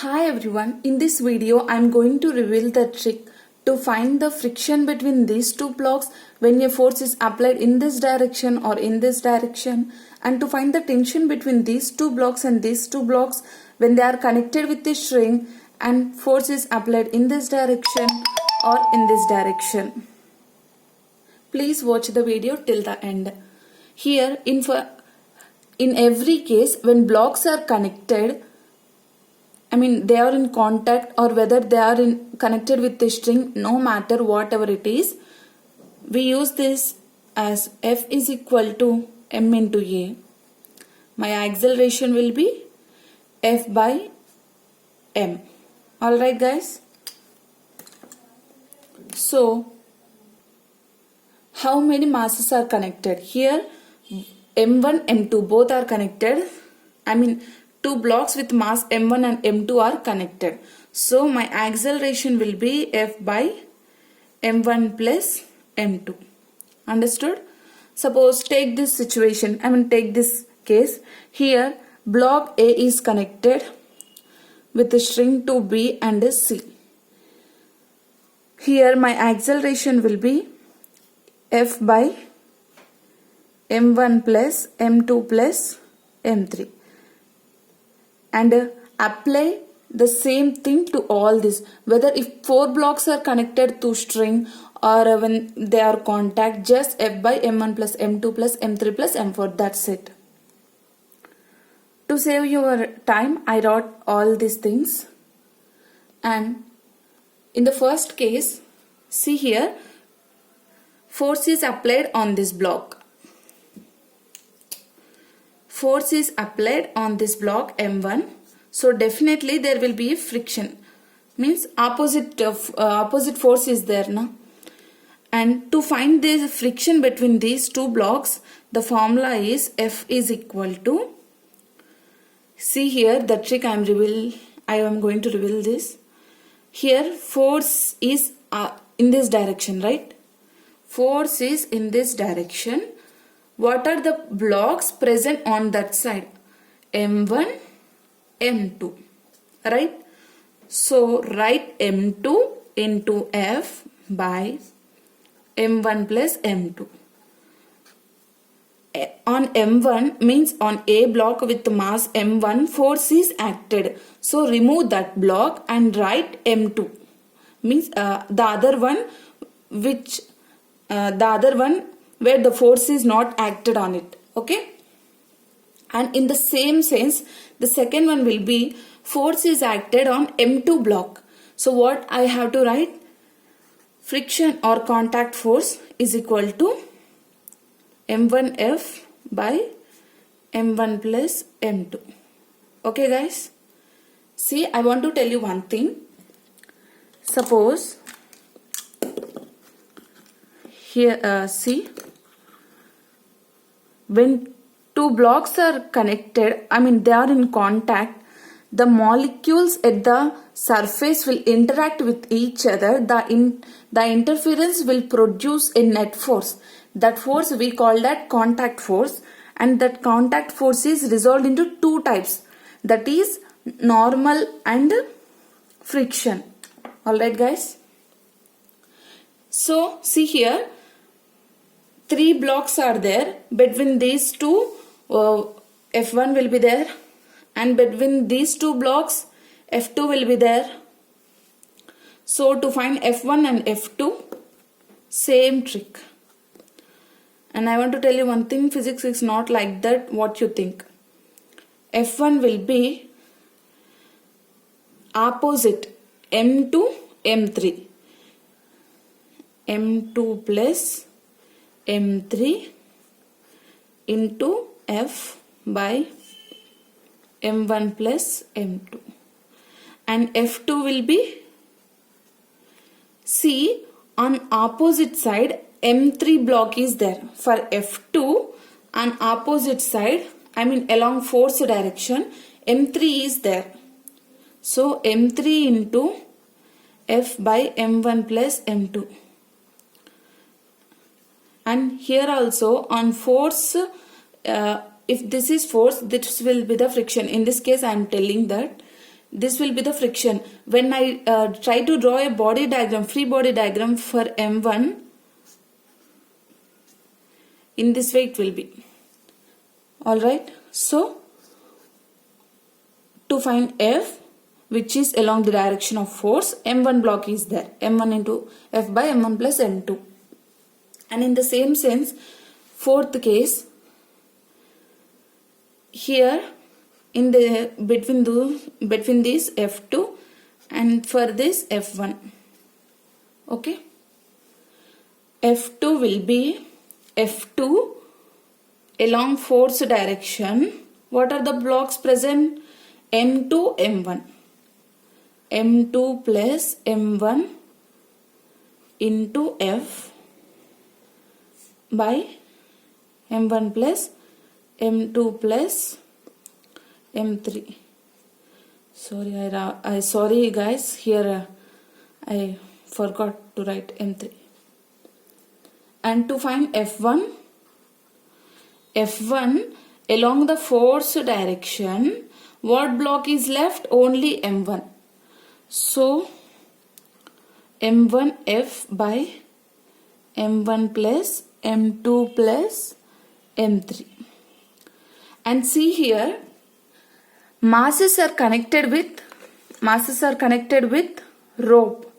Hi everyone, in this video I am going to reveal the trick to find the friction between these two blocks when a force is applied in this direction or in this direction, and to find the tension between these two blocks and these two blocks when they are connected with a string and force is applied in this direction or in this direction. Please watch the video till the end. Here in every case when blocks are connected, they are in contact or whether they are connected with the string, no matter whatever it is, we use this as F is equal to M into A. My acceleration will be F by M. Alright guys. So, how many masses are connected? Here M1, M2 both are connected. Two blocks with mass M1 and M2 are connected. So my acceleration will be F by M1 plus M2. Understood? Suppose take this situation, take this case. Here block A is connected with the string to B and C. Here my acceleration will be F by M1 plus M2 plus M3. And apply the same thing to all this, whether if four blocks are connected to string or when they are contact, just F by M1 plus M2 plus M3 plus M4, that's it. To save your time, I wrote all these things. And in the first case, see here, force is applied on this block. Force is applied on this block M1, so definitely there will be friction, means opposite force is there now. And to find the friction between these two blocks, the formula is F is equal to, see here the trick I am going to reveal this. Here force is in this direction, right? Force is in this direction. What are the blocks present on that side? M1, M2, right? So write M2 into F by M1 plus M2. On M1 means on A block with mass M1, force is acted. So remove that block and write M2. Means the other one where the force is not acted on it. Okay. And in the same sense, the second one will be force is acted on M2 block. So what I have to write? Friction or contact force is equal to M1F by M1 plus M2. Okay guys. See, I want to tell you one thing. Suppose here, see, when two blocks are connected, they are in contact, the molecules at the surface will interact with each other. The interference will produce a net force. That force we call that contact force, and that contact force is resolved into two types, that is normal and friction. Alright guys. So see here, three blocks are there. Between these two, F1 will be there, and between these two blocks, F2 will be there. So to find F1 and F2, same trick. And I want to tell you one thing, physics is not like that what you think. F1 will be opposite M2, M3. M2 plus M3 into F by M1 plus M2. And F2 will be, see, on opposite side M3 block is there. For F2 on opposite side, along force direction, M3 is there. So M3 into F by M1 plus M2. And here also on force, if this is force, this will be the friction. In this case I am telling that This will be the friction. When I try to draw a body diagram, free body diagram for M1, in this way it will be. Alright, so to find F, which is along the direction of force, M1 block is there. M1 into F by M1 plus M2. And in the same sense, fourth case, here in the between this F2 and for this F1. Okay. F2 will be F2 along force direction. What are the blocks present? M2, M1. M2 plus M1 into F by M1 plus M2 plus M3. Sorry guys, here I forgot to write M3. And to find F1 along the force direction, what block is left? Only M1. So M1 F by M1 plus M2 plus M3. And see here, masses are connected with rope,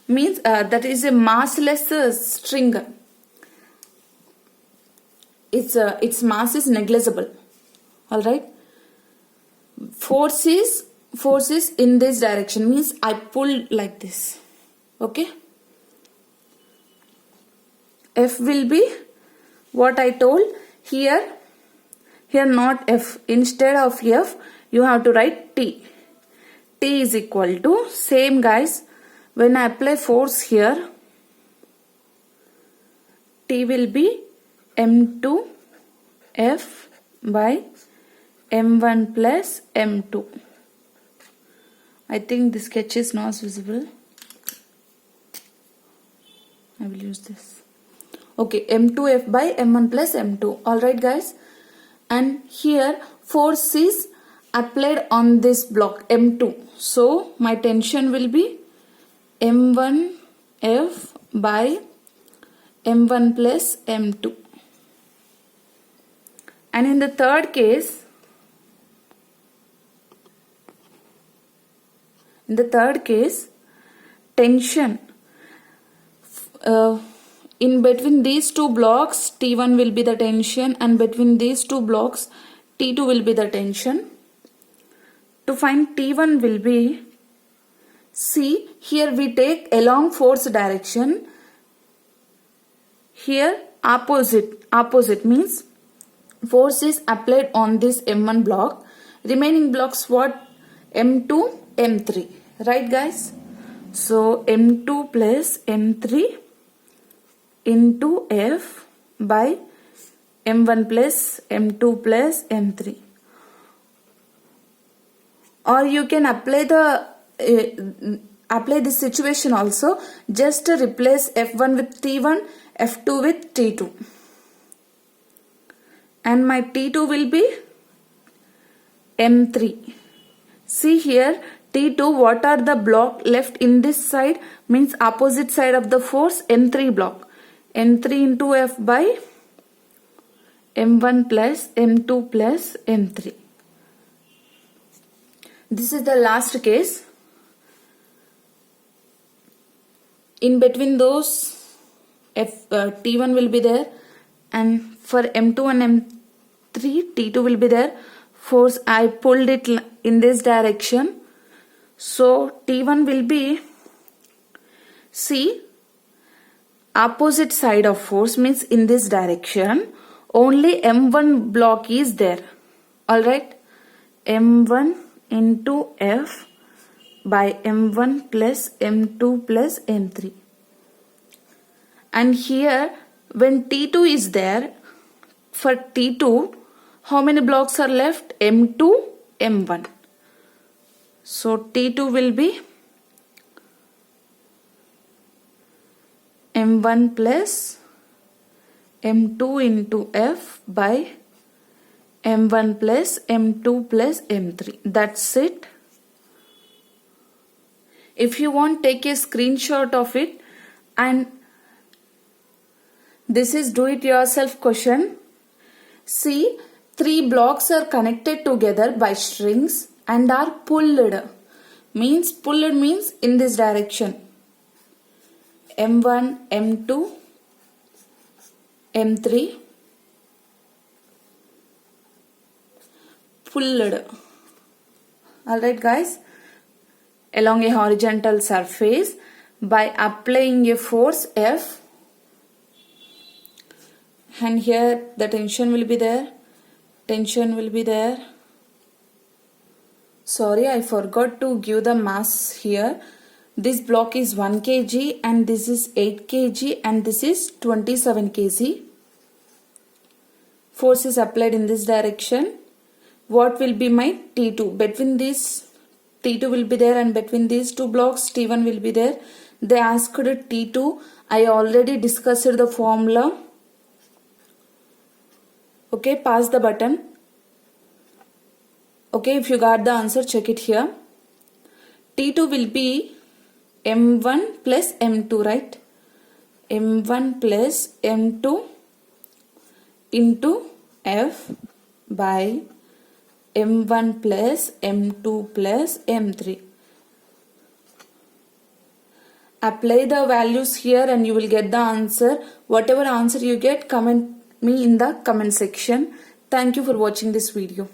means that is a massless string. Its mass is negligible. All right. Force is in this direction, means I pull like this. Okay. F will be what I told here. Here not F. Instead of F, you have to write T. T is equal to, same guys, when I apply force here, T will be M2 F by M1 plus M2. I think the sketch is not visible. I will use this. Okay, M2 F by M1 plus M2. Alright guys. And here force is applied on this block M2. So my tension will be M1 F by M1 plus M2. And in the third case, tension in between these two blocks, T1 will be the tension, and between these two blocks, T2 will be the tension. To find T1 will be, see here we take along force direction. Here opposite means force is applied on this M1 block. Remaining blocks what? M2, M3. Right guys? So M2 plus M3 into F by M1 plus M2 plus M3. Or you can apply this situation also. Just replace F1 with T1, F2 with T2. And my T2 will be M3. See here, T2, what are the block left in this side? Means opposite side of the force, M3 block. M3 into F by M1 plus M2 plus M3. This is the last case. In between those, T1 will be there, and for M2 and M3, T2 will be there. Force, I pulled it in this direction. So T1 will be, see, opposite side of force, means in this direction. Only M1 block is there. Alright. M1 into F by M1 plus M2 plus M3. And here when T2 is there, for T2, how many blocks are left? M2, M1. So T2 will be M1 plus M2 into F by M1 plus M2 plus M3. That's it. If you want, take a screenshot of it, and this is do it yourself question. See, 3 blocks are connected together by strings and are pulled. Pulled means in this direction. M1, M2, M3. Pulled. Alright guys. Along a horizontal surface by applying a force F. And here the tension will be there. Tension will be there. Sorry, I forgot to give the mass here. This block is 1 kg and this is 8 kg and this is 27 kg. Force is applied in this direction. What will be my T2? Between these, T2 will be there, and between these 2 blocks T1 will be there. They asked T2. I already discussed the formula. Okay, pass the button. Okay, if you got the answer, check it here. T2 will be M1 plus M2, right? M1 plus M2 into F by M1 plus M2 plus M3. Apply the values here and you will get the answer. Whatever answer you get, comment me in the comment section. Thank you for watching this video.